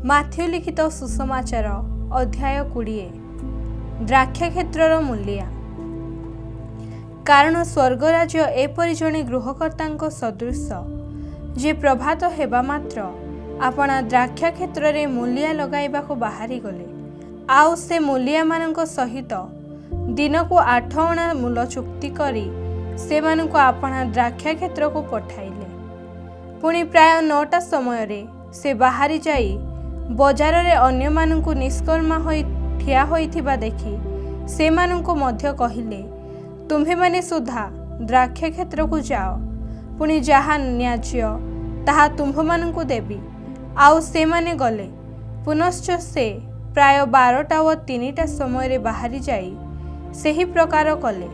Matthew ଲିଖିତ ସୁସମାଚାର ଅଧ୍ୟାୟ 20 ଦ୍ରାକ୍ଷାକ୍ଷେତ୍ରର ମୂଲ୍ୟା। କାରଣ ସ୍ୱର୍ଗରାଜ୍ୟ ଏପରି ଜଣେ ଗୃହକର୍ତ୍ତାଙ୍କ ସଦୃଶ ଯେ ପ୍ରଭାତ ହେବା ମାତ୍ର ଆପଣା ଦ୍ରାକ୍ଷାକ୍ଷେତ୍ରରେ ମୂଲିଆ ଲଗାଇବାକୁ ବାହାରିଗଲେ। ଆଉ ସେ ମୂଲିଆମାନଙ୍କ ସହିତ ଦିନକୁ 8 ଅଣା ମୂଲ ଚୁକ୍ତି କରି ସେମାନଙ୍କୁ ଆପଣା ଦ୍ରାକ୍ଷାକ୍ଷେତ୍ରକୁ ପଠାଇଲେ। ପୁଣି ପ୍ରାୟ 9ଟା ସମୟରେ ସେ ବାହାରି ଯାଇ ବଜାରରେ ଅନ୍ୟମାନଙ୍କୁ ନିଷ୍କର୍ମା ହୋଇ ଠିଆ ହୋଇଥିବା ଦେଖି ସେମାନଙ୍କୁ ମଧ୍ୟ କହିଲେ, ତୁମ୍ଭେମାନେ ସୁଦ୍ଧା ଦ୍ରାକ୍ଷାକ୍ଷେତ୍ରକୁ ଯାଅ, ପୁଣି ଯାହା ନ୍ୟାଯ୍ୟ ତାହା ତୁମ୍ଭମାନଙ୍କୁ ଦେବି। ଆଉ ସେମାନେ ଗଲେ। ପୁନଶ୍ଚ ସେ ପ୍ରାୟ 12ଟା ଓ 3ଟା ସମୟରେ ବାହାରି ଯାଇ ସେହି ପ୍ରକାର କଲେ।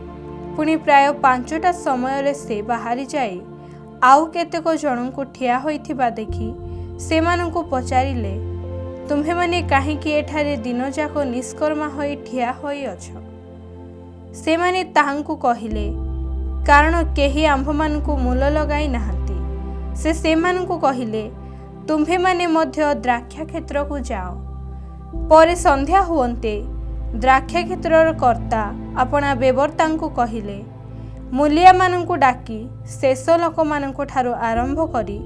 ପୁଣି ପ୍ରାୟ 5ଟା ସମୟରେ ସେ ବାହାରି ଯାଇ ଆଉ କେତେକ ଜଣଙ୍କୁ ଠିଆ ହୋଇଥିବା ଦେଖି ସେମାନଙ୍କୁ ପଚାରିଲେ, ତୁମ୍ଭେମାନେ କାହିଁକି ଏଠାରେ ଦିନଯାକ ନିଷ୍କର୍ମା ହୋଇ ଠିଆ ହୋଇଅଛ? ସେମାନେ ତାହାଙ୍କୁ କହିଲେ, କାରଣ କେହି ଆମ୍ଭମାନଙ୍କୁ ମୂଲ ଲଗାଇ ନାହାନ୍ତି। ସେ ସେମାନଙ୍କୁ କହିଲେ, ତୁମ୍ଭେମାନେ ମଧ୍ୟ ଦ୍ରାକ୍ଷାକ୍ଷେତ୍ରକୁ ଯାଅ। ପରେ ସନ୍ଧ୍ୟା ହୁଅନ୍ତେ ଦ୍ରାକ୍ଷାକ୍ଷେତ୍ରର କର୍ତ୍ତା ଆପଣା ବେବର୍ତ୍ତାଙ୍କୁ କହିଲେ, ମୂଲିଆମାନଙ୍କୁ ଡାକି ଶେଷ ଲୋକମାନଙ୍କ ଠାରୁ ଆରମ୍ଭ କରି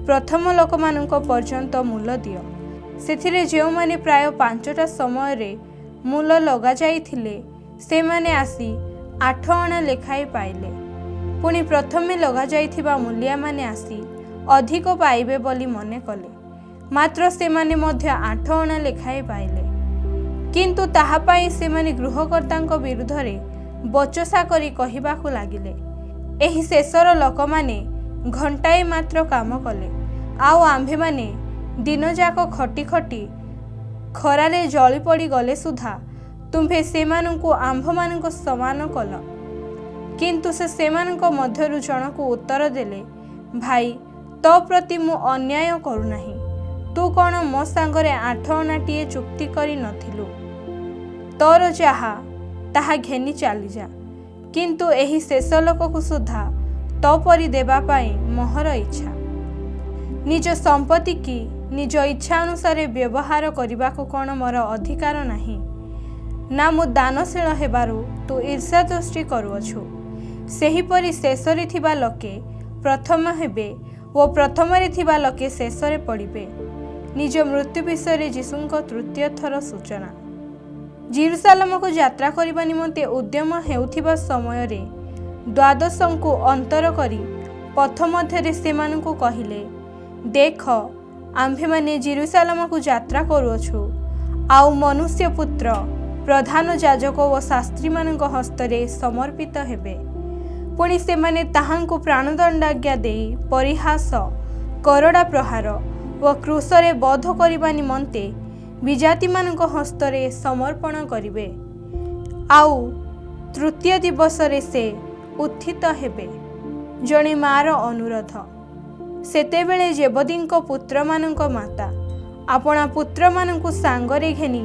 ପ୍ରଥମ ଲୋକମାନଙ୍କ ପର୍ଯ୍ୟନ୍ତ ମୂଲ ଦିଅ। ସେଥିରେ ଯେଉଁମାନେ ପ୍ରାୟ 5ଟା ସମୟରେ ମୂଲ ଲଗାଯାଇଥିଲେ ସେମାନେ ଆସି 8 ଅଣା ଲେଖାଏଁ ପାଇଲେ। ପୁଣି ପ୍ରଥମେ ଲଗାଯାଇଥିବା ମୂଲିଆମାନେ ଆସି ଅଧିକ ପାଇବେ ବୋଲି ମନେ କଲେ, ମାତ୍ର ସେମାନେ ମଧ୍ୟ 8 ଅଣା ଲେଖାଏଁ ପାଇଲେ। କିନ୍ତୁ ତାହା ପାଇଁ ସେମାନେ ଗୃହକର୍ତ୍ତାଙ୍କ ବିରୁଦ୍ଧରେ ବଚସା କରି କହିବାକୁ ଲାଗିଲେ, ଏହି ଶେଷର ଲୋକମାନେ ଘଣ୍ଟାଏ ମାତ୍ର କାମ କଲେ, ଆଉ ଆମ୍ଭେମାନେ ଦିନଯାକ ଖଟି ଖଟି ଖରାରେ ଜଳି ପଡ଼ି ଗଲେ ସୁଦ୍ଧା ତୁମ୍ଭେ ସେମାନଙ୍କୁ ଆମ୍ଭମାନଙ୍କ ସମାନ କଲ। କିନ୍ତୁ ସେ ସେମାନଙ୍କ ମଧ୍ୟରୁ ଜଣକୁ ଉତ୍ତର ଦେଲେ, ଭାଇ, ତୋ ପ୍ରତି ମୁଁ ଅନ୍ୟାୟ କରୁନାହିଁ। ତୁ କ'ଣ ମୋ ସାଙ୍ଗରେ 8 ଅଣାଟିଏ ଚୁକ୍ତି କରି ନଥିଲୁ? ତୋର ଯାହା ତାହା ଘେନି ଚାଲିଯା। କିନ୍ତୁ ଏହି ଶେଷ ଲୋକକୁ ସୁଦ୍ଧା ତୋ ପରି ଦେବା ପାଇଁ ମୋହର ଇଚ୍ଛା। ନିଜ ସମ୍ପତ୍ତି କି ନିଜ ଇଚ୍ଛା ଅନୁସାରେ ବ୍ୟବହାର କରିବାକୁ କ'ଣ ମୋର ଅଧିକାର ନାହିଁ? ନା ମୁଁ ଦାନଶୀଳ ହେବାରୁ ତୁ ଈର୍ଷା ଦୃଷ୍ଟି କରୁଅଛୁ? ସେହିପରି ଶେଷରେ ଥିବା ଲୋକେ ପ୍ରଥମ ହେବେ ଓ ପ୍ରଥମରେ ଥିବା ଲୋକେ ଶେଷରେ ପଡ଼ିବେ। ନିଜ ମୃତ୍ୟୁ ବିଷୟରେ ଯୀଶୁଙ୍କ ତୃତୀୟ ଥର ସୂଚନା। ଜେରୁସାଲେମକୁ ଯାତ୍ରା କରିବା ନିମନ୍ତେ ଉଦ୍ୟମ ହେଉଥିବା ସମୟରେ ଦ୍ୱାଦଶଙ୍କୁ ଅନ୍ତର କରି ପଥ ମଧ୍ୟରେ ସେମାନଙ୍କୁ କହିଲେ, ଦେଖ, ଆମ୍ଭେମାନେ ଜେରୁସାଲେମକୁ ଯାତ୍ରା କରୁଅଛୁ, ଆଉ ମନୁଷ୍ୟପୁତ୍ର ପ୍ରଧାନ ଯାଜକ ଓ ଶାସ୍ତ୍ରୀମାନଙ୍କ ହସ୍ତରେ ସମର୍ପିତ ହେବେ। ପୁଣି ସେମାନେ ତାହାଙ୍କୁ ପ୍ରାଣଦଣ୍ଡାଜ୍ଞା ଦେଇ ପରିହାସ, କରଡ଼ା ପ୍ରହାର ଓ କ୍ରୁଶରେ ବଧ କରିବା ନିମନ୍ତେ ବିଜାତିମାନଙ୍କ ହସ୍ତରେ ସମର୍ପଣ କରିବେ। ଆଉ ତୃତୀୟ ଦିବସରେ ସେ ଉତ୍ଥିତ ହେବେ। ଜଣେ ମାର ଅନୁରୋଧ। ସେତେବେଳେ ଜେବଦୀଙ୍କ ପୁତ୍ରମାନଙ୍କ ମାତା ଆପଣା ପୁତ୍ରମାନଙ୍କୁ ସାଙ୍ଗରେ ଘେନି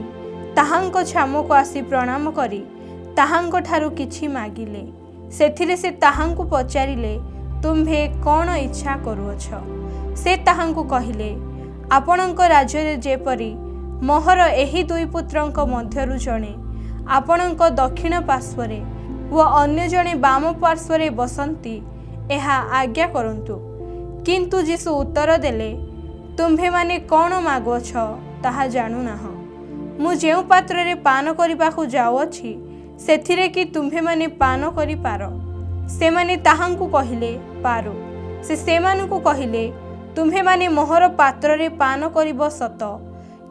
ତାହାଙ୍କ ଛାମକୁ ଆସି ପ୍ରଣାମ କରି ତାହାଙ୍କ ଠାରୁ କିଛି ମାଗିଲେ। ସେଥିରେ ସେ ତାହାଙ୍କୁ ପଚାରିଲେ, ତୁମ୍ଭେ କ'ଣ ଇଚ୍ଛା କରୁଅଛ? ସେ ତାହାଙ୍କୁ କହିଲେ, ଆପଣଙ୍କ ରାଜ୍ୟରେ ଯେପରି ମୋହର ଏହି 2 ପୁତ୍ରଙ୍କ ମଧ୍ୟରୁ ଜଣେ ଆପଣଙ୍କ ଦକ୍ଷିଣ ପାର୍ଶ୍ୱରେ ଓ ଅନ୍ୟ ଜଣେ ବାମ ପାର୍ଶ୍ୱରେ ବସନ୍ତି, ଏହା ଆଜ୍ଞା କରନ୍ତୁ। କିନ୍ତୁ ଯୀଶୁ ଉତ୍ତର ଦେଲେ, ତୁମ୍ଭେମାନେ କ'ଣ ମାଗୁଅଛ ତାହା ଜାଣୁନାହଁ। ମୁଁ ଯେଉଁ ପାତ୍ରରେ ପାନ କରିବାକୁ ଯାଉଅଛି ସେଥିରେ କି ତୁମ୍ଭେମାନେ ପାନ କରିପାର? ସେମାନେ ତାହାଙ୍କୁ କହିଲେ, ପାରୁ। ସେ ସେମାନଙ୍କୁ କହିଲେ, ତୁମ୍ଭେମାନେ ମୋହର ପାତ୍ରରେ ପାନ କରିବ ସତ,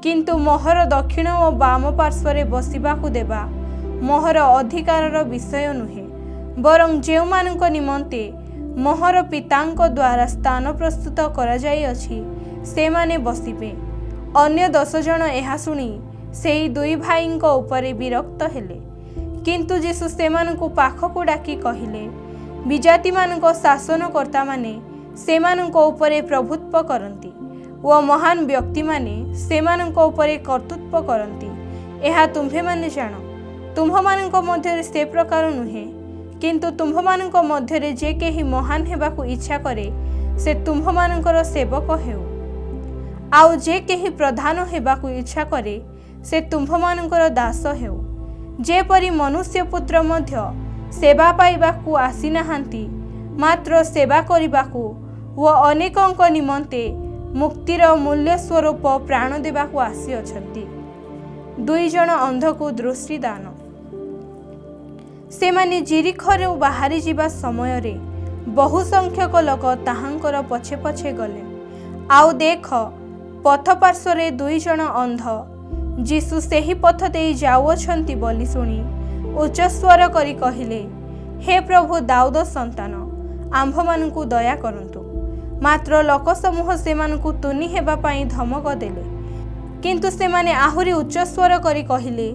କିନ୍ତୁ ମୋହର ଦକ୍ଷିଣ ଓ ବାମ ପାର୍ଶ୍ୱରେ ବସିବାକୁ ଦେବା ମୋହର ଅଧିକାରର ବିଷୟ ନୁହେଁ, ବରଂ ଯେଉଁମାନଙ୍କ ନିମନ୍ତେ ମୋହର ପିତାଙ୍କ ଦ୍ୱାରା ସ୍ଥାନ ପ୍ରସ୍ତୁତ କରାଯାଇଅଛି ସେମାନେ ବସିବେ। ଅନ୍ୟ 10 ଜଣ ଏହା ଶୁଣି ସେହି 2 ଭାଇଙ୍କ ଉପରେ ବିରକ୍ତ ହେଲେ। କିନ୍ତୁ ଯୀଶୁ ସେମାନଙ୍କୁ ପାଖକୁ ଡାକି କହିଲେ, ବିଜାତିମାନଙ୍କ ଶାସନକର୍ତ୍ତାମାନେ ସେମାନଙ୍କ ଉପରେ ପ୍ରଭୁତ୍ୱ କରନ୍ତି ଓ ମହାନ ବ୍ୟକ୍ତିମାନେ ସେମାନଙ୍କ ଉପରେ କର୍ତ୍ତୃତ୍ୱ କରନ୍ତି। ଏହା ତୁମ୍ଭେମାନେ ଜାଣ। ତୁମ୍ଭମାନଙ୍କ ମଧ୍ୟରେ ସେ ପ୍ରକାର ନୁହେଁ। କିନ୍ତୁ ତୁମ୍ଭମାନଙ୍କ ମଧ୍ୟରେ ଯେ କେହି ମହାନ ହେବାକୁ ଇଚ୍ଛା କରେ ସେ ତୁମ୍ଭମାନଙ୍କର ସେବକ ହେଉ। आउ जे केही प्रधान हेबाकू इच्छा करे से तुम्भमानंकर दास हेउ। जेपरि मनुष्य पुत्र मध्य सेवा पाइबाकू आसी नाहांती, मात्र सेवा करिबाकू व अनेकंक निमंते मुक्तिर मूल्य स्वरूप प्राण देबाकू आसी अछंती। 2 जण अंधकू दृष्टिदान। सेमाने जिरिखरु बाहरी जिबा समय रे बहु संख्यक लोक ताहांकर पछे पछे गले। आउ देख, पथ पार्श्वरे 2 जण अंध जीशु सेही पथ देई जाउछंती बोली सुनी उच्च स्वर करी कहिले, हे प्रभु दाऊद संतान, आम्भमानंकु दया करंतु। मात्र लोक समूह सेमानंकु तुनी हेबा पई धमक देले, किंतु सेमाने आहुरी उच्च स्वर करी कहिले,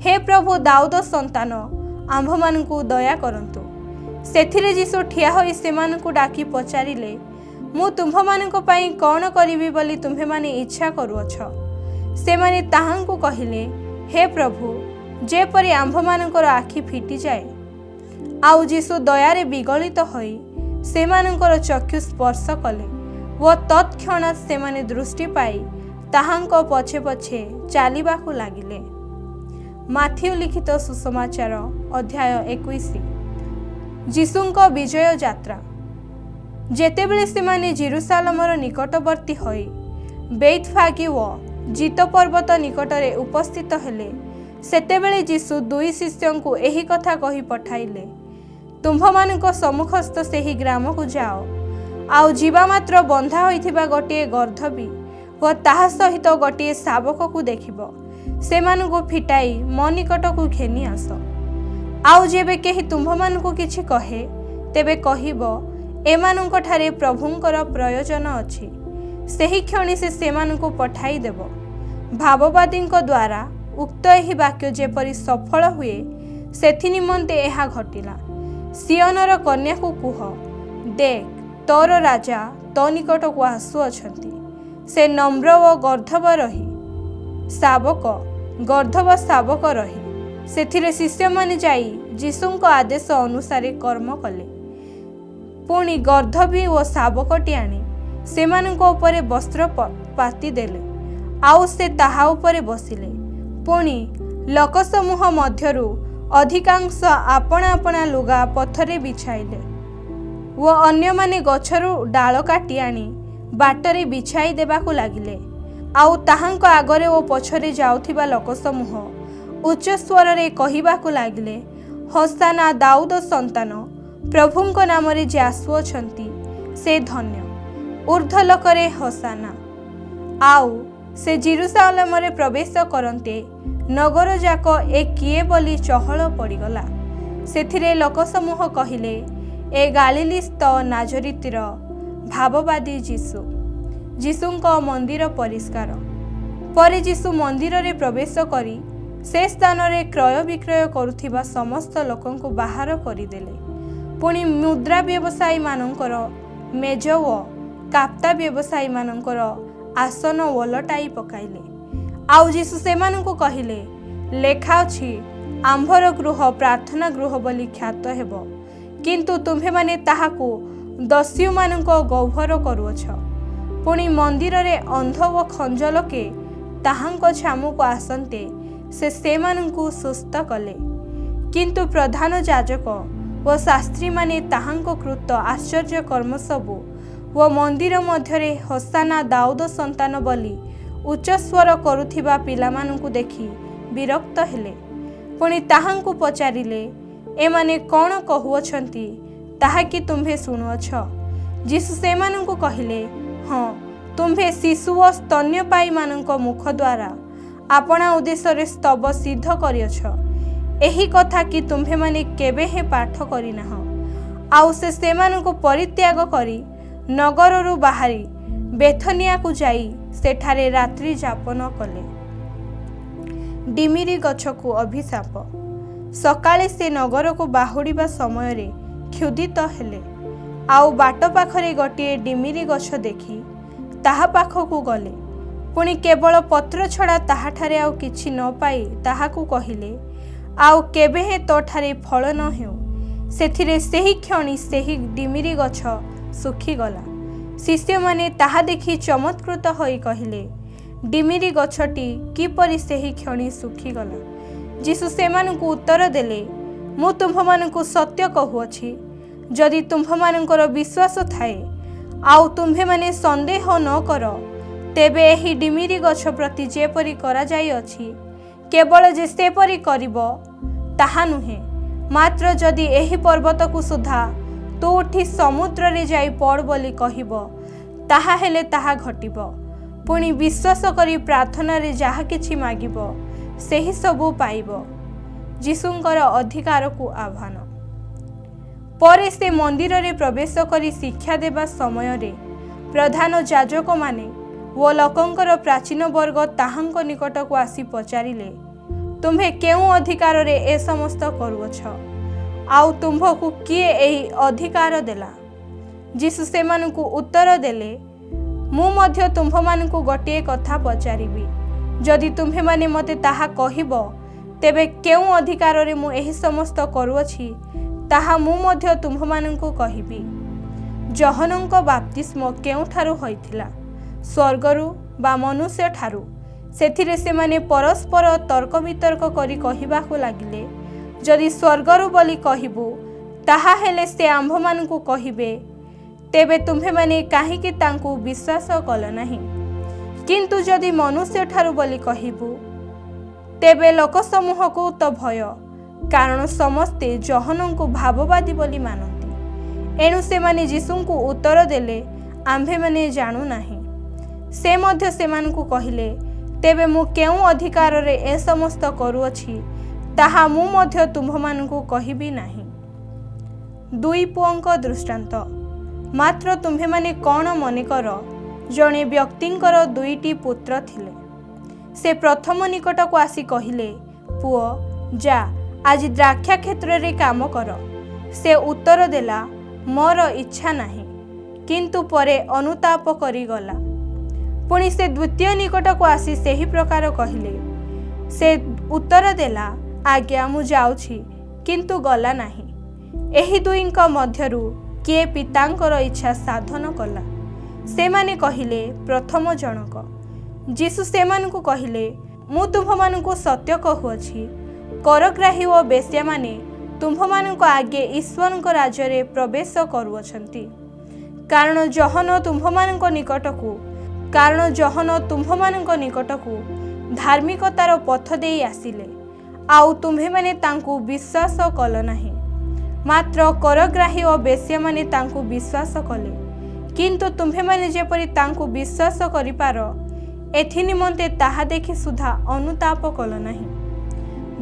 हे प्रभु दाऊद संतान, आम्भमानंकु दया करंतु। सेथिरे जीशु ठिया होई सेमानंकु डाकी पचारिले, मु तुम्भमानंक पई कोन करिवि बोली तुम्हे माने इच्छा करूअछ। सेमाने ताहांकु कहिले, हे प्रभु, जेपरि आम्भमानंकर आखि फिटी जाए। आउ जीशु दयारे विगलित होई सेमानंकर चक्षु स्पर्श कले व तत्क्षणात् सेमाने दृष्टि पाई ताहांक पछे पछे चालिबाकू लागिले। माथिउ लिखित सुसमाचार अध्याय 21। जीशुंक विजय यात्रा। जेतेबेले सेमाने जेरुसालेमर निकटवर्ती होई बेथफागी व जीत पर्वत निकटरे उपस्थित हेले, सेतेबेले जीशु 2 शिष्यंकु एही कथा कही पठाइले, तुम्भमानंक सम्मुखस्थ सेही ग्राम को जाओ। आउ जीवा मात्र बंधा होइथिबा गोटे गर्धबी व ताहा सहित गोटे शावक को देखिबो, सेमानंकु फिटाई मो निकटकु घेनी आस। आउ जेबे केही तुम्भमानंकु किछि कहे, तेबे कहिबो, एमानंक ठारे प्रभुंकर प्रयोजन अछि। सेही क्षणी से सेमानंकु पठाई देबो। भाववादींक द्वारा उक्त एही वाक्य जेपरि सफल हुए, सेथि निमंते एहा घटिला। सियोनर कन्या को कुह, देख, तोर राजा तो निकट को आसु अछंती। से नम्र व गर्धव रही शावक, गर्धव शावक रही। सेथिरे शिष्य माने जाई जीशुंक आदेश अनुसारे कर्म कले। पुणी गर्धवी व शावकटी आनी सेमानंक उपरे वस्त्र पाति देले, आउ से ताहा उपरे बसिले। पुणी लोक समूह मध्यरु अधिकांश आपणा आपणा लुगा पथरे बिछाइले व अन्य माने गछरु डाल काटी आनी बाटरे बिछाई देबाकू लागिले। आउ ताहांक आगरे ओ पछरे जाउथिबा लोक समूह उच्च स्वर रे कहिबाकू लागिले, होसाना दाऊद संतान, प्रभुंक नामरे जे आसुअछंती से धन्य, ऊर्ध्वलोकरे होसाना। आउ से जेरुसालेमरे प्रवेश करन्ते नगर जाक ए किए बोली चहल पड़गला। सेथिरे लोक समूह कहिले, ए गालिलीस्थ नाजरीतिर भाववादी जीशु। जीशुंक मंदिर परिष्कार परे जीशु मंदिर रे प्रवेश करी से स्थान रे क्रय विक्रय करुथिबा समस्त लोकंकु बाहर करिदेले। पुणी मुद्रा व्यवसायी मानंकर मेज व काप्ता व्यवसायी मानंकर आसन ओलटाई पकाइले। आउ जीशु सेमानंकु कहिले, लेखा अछि, आम्भर गृह प्रार्थना गृह बोली ख्यात हेबो, किंतु तुम्हे माने ताहाकु दस्यु मानंक गौभर करूअछ। पुणी मंदिर रे अंध व खंज लोके ताहांक छामुको आसन्ते से सेमानंकु सुस्थ कले। किंतु प्रधान याजक व शास्त्री माने ताहांक कृत आश्चर्य कर्म सबु व मंदिर मध्यरे होसाना दाऊद संतान बोली उच्च स्वर करुथिबा पिलामानंकु देखि विरक्त हेले। पुणी ताहांकु पचारिले, एमाने कोन कहुअछंती ताहा कि तुम्हे सुनुअछ? जीशु सेमानंकु कहिले, हाँ, तुम्हे शिशु व स्तन्यपायी मानंक मुख द्वारा आपणा उद्देश्य स्तव सिद्ध करिअछ। एही कथा कि तुम्हे माने केबे हे पाठ करिनाह। आउ से सेमानंकु परित्याग करी नगररु बाहरी बेथनिया को जाई सेठारे रात्रि जापन कले। डिमिरी गछ को अभिशाप। सकाळे से नगर को बाहुड़िबा समय रे क्षुदित हेले। आउ बाट पाखरे गोटे डिमिरी गछ देखी ताहा पाखकू गले। पुणी केवल पत्र छड़ा ताहाठारे आउ किछि न पाई ताहाकू कहिले, आउ केबे हे तोठारे फल न हेउ। सेथिरे सेही क्षणी सेही डिमिरी गछ सुखी गला। शिष्यमाने ताहा देखि चमत्कृत होई कहिले, डिमिरी गछटी किपरि सेही क्षणी सुखीगला। जीशु सेमानंकु उत्तर देले, मु तुम्भमानंकु सत्य कहुअछि, जदि तुम्भमानंकर विश्वास थाए आउ तुम्भे माने संदेह न कर, तेबे एही डिमिरी गछ प्रति जेपरि करा जाई अछि, केवल जे सेपरि करिबो ताहा नुहे, मात्र जदि एही पर्वत को सुधा तू उठी समुद्र रे जाई पड़ बोली कहिबो, ताहा हेले ताहा घटिबो। पुणी विश्वास करी प्रार्थना रे जहा किछि मागिबो सेही सबु पाइबो। जीशुंकर अधिकार को आह्वान। परे से मंदिर रे प्रवेश करी शिक्षा देबा समय रे प्रधान याजक माने वो लोकंकर प्राचीन वर्ग ताहांक निकट को आसी पचारिले, तुम्हे केउ अधिकार रे ए समस्त करूछ, आउ तुम्भकु किए एही अधिकार देला? जीशु सेमानंकु उत्तर देले, मु मध्य तुम्भमानंकु गोटे कथा पचारिबि, जदि तुम्हे माने मते ताहा कहिबो, तेबे केउ अधिकार रे मु एही समस्त करूछि ताहा मु मध्य तुम्भमानंकु कहिबि। जहनंक बाप्तिस्म केउठारु होइथिला, स्वर्गरु बा मनुष्य ठारू? सेथिरे से माने परस्पर तर्क वितर्क करी कहिबाकु लागिले, जदि स्वर्गरु बोली कहिबु, ताहा हेले से आम्भमानंकु कहिबे, तेबे तुम्हे माने काहिकि तांकु विश्वास कल नाही? किंतु जदि मनुष्य ठारू बोली कहिबु, तेबे लोक समूह को तो भय, कारण समस्ते जहनंकु भाववादी बोली मानती। एणु से माने जीशुंकु उत्तर देले, आम्भे माने जानु नाही। से मध्य सेमानंकु कहिले, तेबे मु केउ अधिकार रे ए समस्त करूअछि ताहा मु मध्य तुम्भमानंकु कहिबि नाही। दुई पुअंक दृष्टांत। मात्र तुम्भे माने कौन मने कर, जणे व्यक्तिंकर दुईटी पुत्र थिले। से प्रथम निकट को आसी कहिले, पुओ जा आज द्राक्षा क्षेत्र रे काम कर। से उत्तर देला, मोर इच्छा नाही, किंतु परे अनुताप करी गला। पुणी से द्वितीय निकट को आसी सेही प्रकार कहिले। से उत्तर देला, आज्ञा मु जाउछि, किंतु गला नाही। एही दुईंक मध्यरु किए पितांकर इच्छा साधन कला? से माने कहिले, प्रथम जनक। जीशु सेमानंकु कहिले, मु तुम्भमानंकु सत्य कहुअछि, करग्राही ओ बेश्या माने तुम्भमानंक आगे ईश्वरंक राज्य रे प्रवेश करूअछंती। कारण जहन तुम्भमानंक निकटकु धार्मिकतार पथ देई आसिले, आउ तुम्भे माने तांकु विश्वास कल नाही, मात्र करग्राही ओ बेश्या माने तांकु विश्वास कले। किंतु तुम्भे माने जेपरि तांकु विश्वास करिपार, एथि निमंते ताहा देखि सुधा अनुताप कल नाही।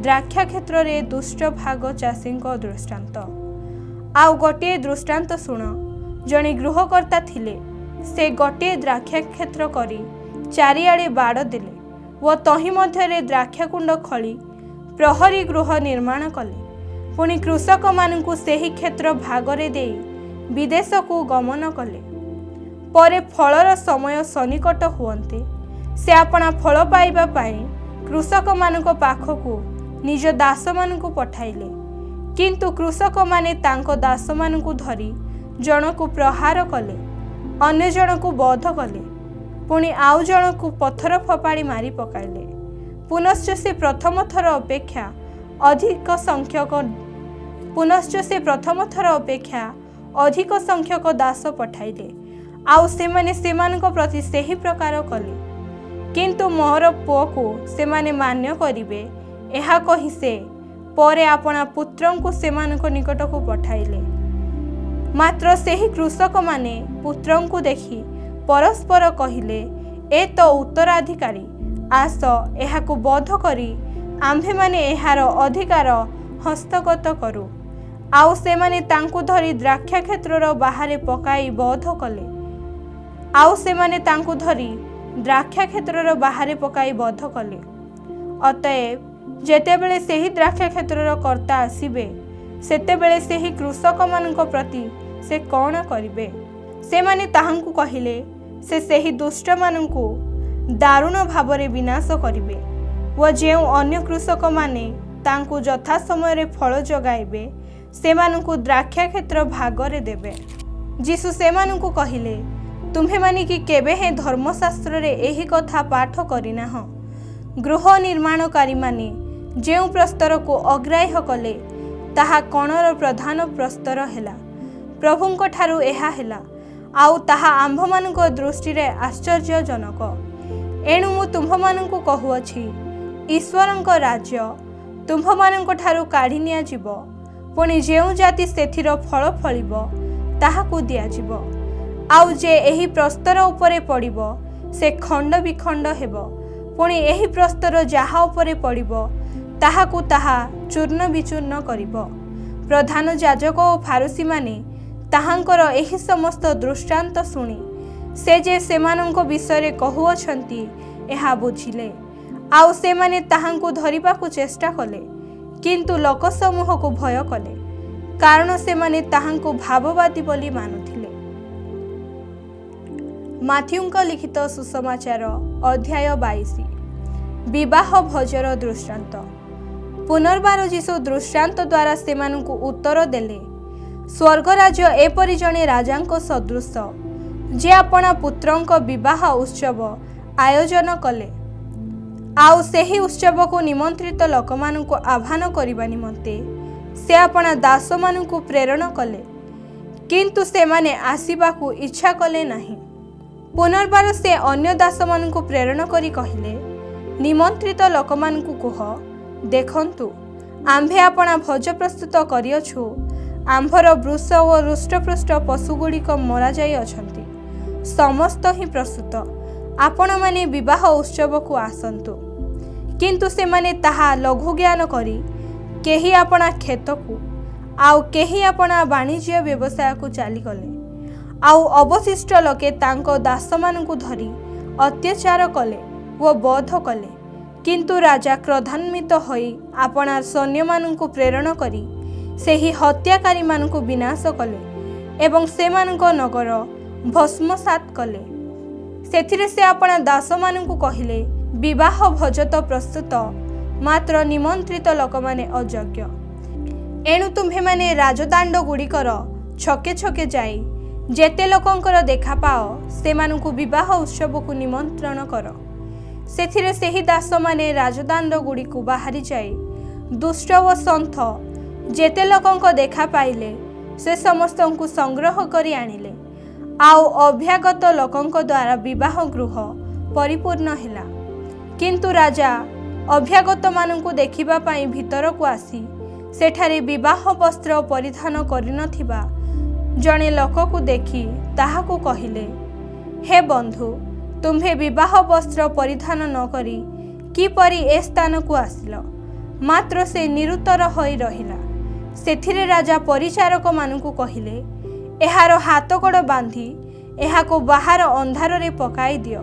द्राक्षा क्षेत्र रे दुष्ट भाग चाषींक दृष्टांत। आउ गोटे दृष्टांत शुण। जणे गृहकर्ता थिले, से गोटे द्राक्षा क्षेत्र करी चारिआडे बाड़ देले व तहि मध्यरे द्राक्षाकुंड खली प्रहरी गृह निर्माण कले। पुणी कृषक मानकु सेही क्षेत्र भागरे देई विदेश को गमन कले। परे फलर समय सन्निकट हुअन्ते से आपणा फल पाइबा पाई कृषक मानक पाखकु निज दास मानकु पठाइले। किंतु कृषक माने तांको दास मानकु धरी जनकु प्रहार कले, अन्य जनकु बध कले, पुणी आउ जनकु पत्थर फपाड़ी मारी पकाइले। पुनश्च से प्रथम थर अपेक्षा अधिक संख्यक दास पठाइले, आउ सेमाने सेमानक प्रति सेही प्रकार कले। किंतु मोर पुओ को सेमाने मान्य करिवे, एहा कहि से परे आपणा पुत्रंकु सेमानक निकटकु पठाइले। मात्र सेही कृषक माने पुत्रंकु देखि परस्पर कहिले, ए तो उत्तराधिकारी, आस एहाकु बध करी आम्भे माने एहार अधिकार हस्तगत करू। आउ सेमाने तांकु धरी द्राक्षा क्षेत्रर बाहरे पकाई बध कले। अतएव जेतेबेले सेही द्राक्षा क्षेत्रर कर्ता आसिबे, सेतेबेले सेही कृषक मानक प्रति से कौन करिवे? सेमाने ताहांकु कहिले, से सेही दुष्ट मानकु दारुण भावरे विनाश करिवे व जेउ अन्य कृषक माने तांकु यथा समय रे फल जगाइबे, सेमानकु द्राक्षा क्षेत्र भागरे देबे। जीशु सेमानकु कहिले, तुम्हें माने कि केबे हे धर्मशास्त्र रे एही कथा पाठ करिना हो। गृह निर्माणकारी माने जेउ प्रस्तर को अग्राह्य कले ताहा कणर प्रधान प्रस्तर हेला। प्रभुंक ठारू एहा हेला आउ ताहा आम्भ मानक दृष्टि रे आश्चर्यजनक। एणु मु तुम्भ मानकु कहुअछि ईश्वरंक राज्य तुम्भ मानक ठारू काढी निया जिवो, पुणी जेउ जाति सेथिर फल फलिबो ताहाकु दिया जिवो। आउ जे एही प्रस्तर उपरे पड़िबो से खंड विखंड हेबो, पुणी एही प्रस्तर जाहा उपरे पड़िबो ताहाकु ताहा चूर्ण विचूर्ण करिबो। प्रधान याजक ओ फारुसी माने ताहांकर एही समस्त दृष्टांत सुनी से जे सेमानंको विषय कहुअछंती एहा बुझिले। आउ सेमाने ताहांकु धरिबाकु चेष्टा कले, किंतु लोक समूह को भय कले, कारण सेमाने ताहांकु भाववादी बोली मानुथिले। माथ्यूंक लिखित सुसमाचार अध्याय 22 विवाह भोजर दृष्टांत। पुनर्बार जीशु दृष्टांत द्वारा सेमानंकु उत्तर देले, स्वर्गराज्य एपरि जणे राजांको सदृश जे अपना पुत्रंक विवाह उत्सव आयोजन कले। आउ सेही उत्सव को निमंत्रित लोक मानकु आह्वान करबा निमंते से अपना दास मानकु प्रेरण कले, किंतु सेमाने आसीबाकु इच्छा कले नाही। पुनर्बार से अन्य दास मानकु प्रेरण करी कहिले, निमंत्रित लोक मानकु कुह, देखंतु आम्भे अपना भोज प्रस्तुत करियछु। आम्भर वृष ओ रुष्टपृष्ट पशुगुड़िक मरा जाई अछंती, समस्त ही प्रस्तुत, आपण माने विवाह उत्सव को आसंतु। किंतु से माने ताहा लघु ज्ञान करी केही अपना खेत को आउ केही अपना वाणिज्य व्यवसाय को चली गले। आउ अवशिष्ट लोके तांको दास मानकु धरी अत्याचार कले वो बोध कले। किंतु राजा क्रोधान्वित होई अपना सैन्य मानकु प्रेरण करी सेही हत्याकारी मानकु विनाश कले एवं से मानक नगर भस्मसात कले। सेथिरे से अपना दास मानकु कहिले, विवाह भोज तो प्रस्तुत, मात्र निमंत्रित लोक माने अयोग्य। एणु तुम्हे माने राजदांड गुड़िकर छके छके जाई जेते लोकंकर देखा पाओ से मानकु विवाह उत्सव को निमंत्रण कर। सेथिरे सेही दास माने राजदांड गुड़िकु बाहरी जाई दुष्ट व संथ जेते लोकंक देखा पाइले से समस्तंकु संग्रह करी आनिले। आउ अभ्यागत लोकंक द्वारा विवाह गृह परिपूर्ण हेला। किंतु राजा अभ्यागत मानंकु देखिबा पाई भीतर को आसी सेठारे विवाह वस्त्र परिधान करिनथिबा जणे लोक को देखी ताहाकु कहिले, हे बंधु, तुम्हे विवाह वस्त्र परिधान न करी किपरि ए स्थान को आसिल। मात्र से निरुत्तर होई रहिला। सेथिरे राजा परिचारक मानकु कहिले, एहार हाथ गोड़ बांधी एहाको बाहर अंधार रे पकाई दियो,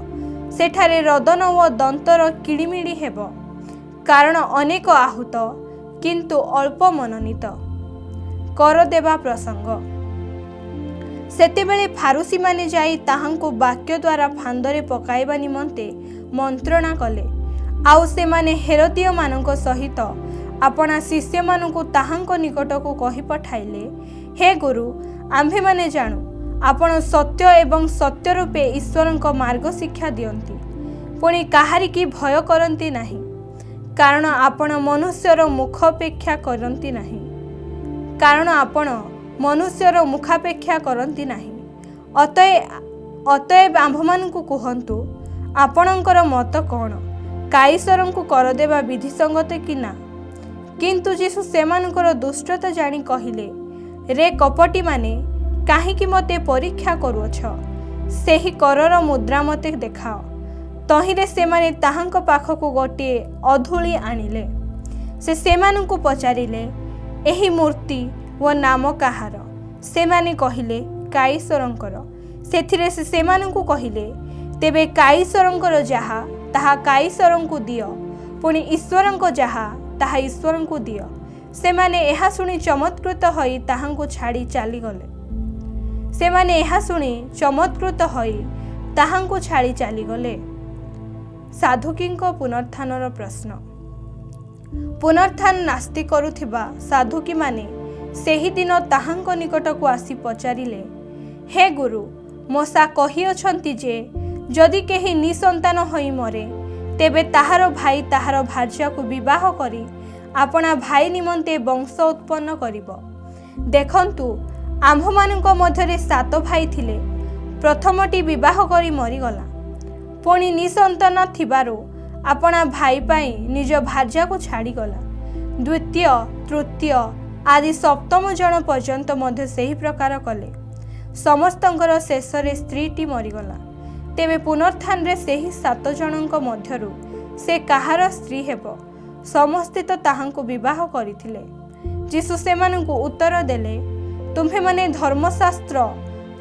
सेठारे रदन व दंतर किड़िमिड़ी हेबो, कारण अनेक आहूत किंतु अल्प मनोनीत। कर देवा प्रसंग। सेतेबेले फारुसी माने जाई ताहांको वाक्य द्वारा फांदरे पकाइबा निमंते मंत्रणा कले। आउ से माने हेरोदिय मानक सहित अपना शिष्य मानकु ताहांको निकट को कहि पठाइले, हे गुरु, आम्भे माने जानु आपण सत्य एवं सत्य रूपे ईश्वरंक मार्ग शिक्षा दियंती, पुणी काहारी की भय करंती नाही, कारण आपण मनुष्यर मुखापेक्षा करंती नाही, कारण आपण मनुष्यर मुखापेक्षा करंती नाही। अतएव आम्भमानंकु कुहंतु आपणकर मत कौन, काईश्वरंकु कर देवा विधिसंगत कि ना। किंतु जीशु सेमानकर दुष्टता जानी कहिले, रे कपटी माने, काहीकि मते परीक्षा करुअछ, सेही करर मुद्रा मते देखाओ। तहिरे सेमाने ताहांक पाखकु गोटिए अधूली आनिले। से सेमानंकु पचारिले, एही मूर्ति व नाम काहार? सेमाने कहिले, काईश्वरंकर। सेथिरे से सेमानंकु कहिले, तेबे काईश्वरंकर जाहा ताहा काईश्वरंकु दियो, पुणी ईश्वरंक जाहा ताहा ईश्वरंकु दियो। सेमाने एहा सुनी चमत्कृत होई ताहांकु छाड़ी चाली गले। सेमाने एहा सुनी चमत्कृत होई ताहांकु छाड़ी चाली गले। साधुकींक पुनरुत्थानर प्रश्न। पुनरुत्थान नास्ति करुथिबा साधुकी माने सेही दिन ताहांक निकट को आसी पचारिले, हे गुरु, मूसा कहिअछन्ति जे जदि केही निसंतान होई मरे तेबे ताहार भाई ताहार भार्या को विवाह करी आपणा भाई निमंते वंश उत्पन्न करिब। देखंतु आम्भमानंक मध्यरे 7 भाई थिले, प्रथमटी विवाह करी मरीगला, पुणी निसंतान थिबारु आपणा भाई पाई निज भार्या को छाड़ीगला। द्वितीय तृतीय आदि सप्तम जन पर्यंत मध्य सेही प्रकार कले। समस्तंकर शेषरे स्त्रीटी मरीगला। तेबे पुनरुत्थान रे सेही 7 जनक मध्यरु से कहार स्त्री हेबो? समस्ते तो ताहांको विवाह करिथिले। जीसु सेमानंकु उत्तर देले, तुम्हे माने धर्मशास्त्र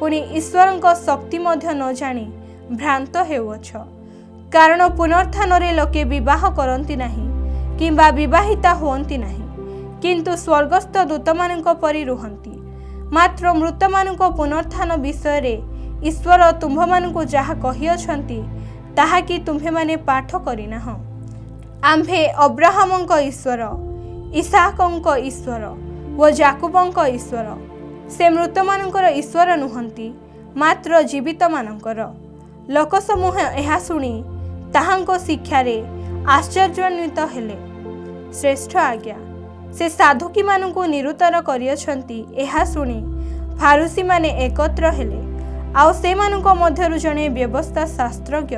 पुणी ईश्वरंक शक्ति मध्य न जानी भ्रांत हेउछ। कारण पुनरुत्थान रे लोके विवाह करंती नाही किंबा विवाहिता होंती नाही, किंतु स्वर्गस्थ दूतमानंक परि रुहंती। मात्र मृतमानंक पुनरुत्थान विषय रे ईश्वर तुम्भमानंकु जाहा कहिअछंती ताहा कि तुम्हे माने पाठ करिनाह। आम्भे अब्राहमंक ईश्वर, इसाकंक ईश्वर व जाकुबंक ईश्वर। से मृतमानंकर ईश्वर नुहंती, मात्र जीवित मानंकर। लोकसमूह एहा शुणी ताहांको शिक्षारे आश्चर्यान्वित हेले। श्रेष्ठ आज्ञा से साधुकी मानंकु निरुत्तर करिअछंती एहा शुणी फारुसी माने एकत्र हेले। आउ से मानंको मध्यरु जणे व्यवस्था शास्त्रज्ञ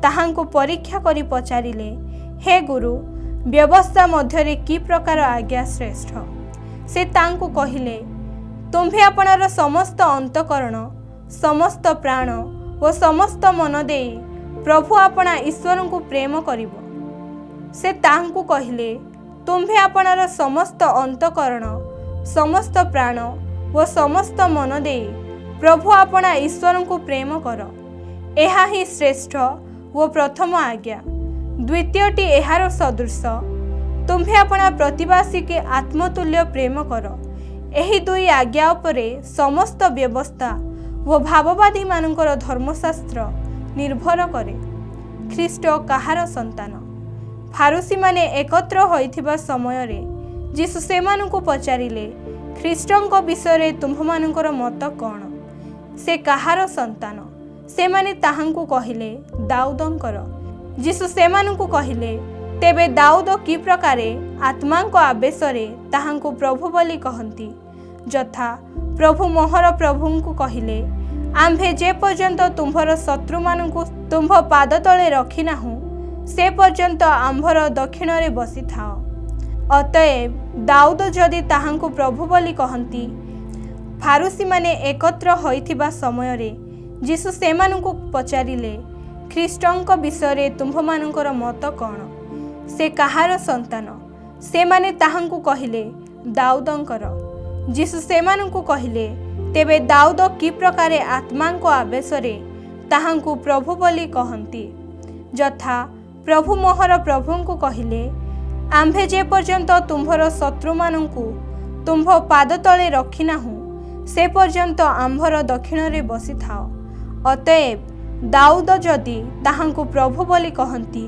ताहांको परीक्षा करी पचारिले, हे गुरु, व्यवस्था मध्यरे की प्रकार आज्ञा श्रेष्ठ? से तांको कहिले, तुम्भे आपणार समस्त अंतकरण, समस्त प्राण व समस्त मन देई प्रभु आपणा ईश्वरंकु प्रेम करिवो। से तांको कहिले, तुम्भे आपणार समस्त अंतकरण, समस्त प्राण व समस्त मन देई प्रभु आपणा ईश्वरंकु प्रेम कर। एहा ही श्रेष्ठ व प्रथम आज्ञा। द्वितीयटी एहार सदृश, तुम्भे आपणा प्रतिवासी के आत्मतुल्य प्रेम कर। एही दुई आज्ञा उपरे समस्त व्यवस्था व भाववादी मानकर धर्मशास्त्र निर्भर करे। ख्रीष्ट काहार संतान? फारुसी माने एकत्र होइथिबा समय रे जीसु सेमानंकु पचारिले, ख्रीष्टंक विषय तुम्भमानकर मत कौन? से काहार संतान? से माने ताहांकु कहिले, दाऊदंकर। जीसु सेमानंकु कहिले, तेबे दाऊद कि प्रकारे आत्मांक आवेशरे ताहांकु प्रभु बोली कहंती? जथा प्रभु मोहर प्रभुंकु कहिले, आम्भे जे पर्यंत तुम्भर शत्रु मानंकु तुम्भ पाद तले रखी नाहु से पर्यंत आम्भर दक्षिण रे बसी थाओ। अतएव दाऊद जदि ताहांकु प्रभु बोली कहंती, फारुसी माने एकत्र होइथिबा समय रे जीसु सेमानंकु पचारिले, ख्रीष्टंक विषय तुम्भमानंकर मत कौन? से काहार संतान? से माने ताहांकु कहिले, दाऊदंकर। जीसु सेमानंकु कहिले, तेबे दाऊद कि प्रकारे आत्मांक आवेशरे ताहांकु प्रभु बोली कहंती? जथा प्रभु मोहर प्रभुंकु कहिले, आम्भे जे पर्यंत तुम्भर शत्रु मानंकु तुम्भ पाद तले रखी नाहु से पर्यंत आम्भर दक्षिण रे बसी थाओ। अतएव दाऊद जदि ताहांकु प्रभु बोली कहंती,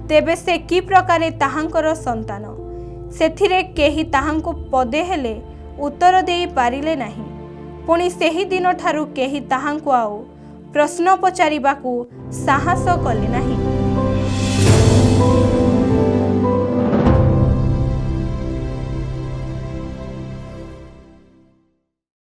तेबे से कि प्रकारे ताहांकर संतान? सेथिरे केही ताहांकु पदे हेले उत्तर देई पारिले नाही। पुणी सेही दिन ठारू केही ताहांकु आउ प्रश्न पचारिबाकू साहस कले नाही।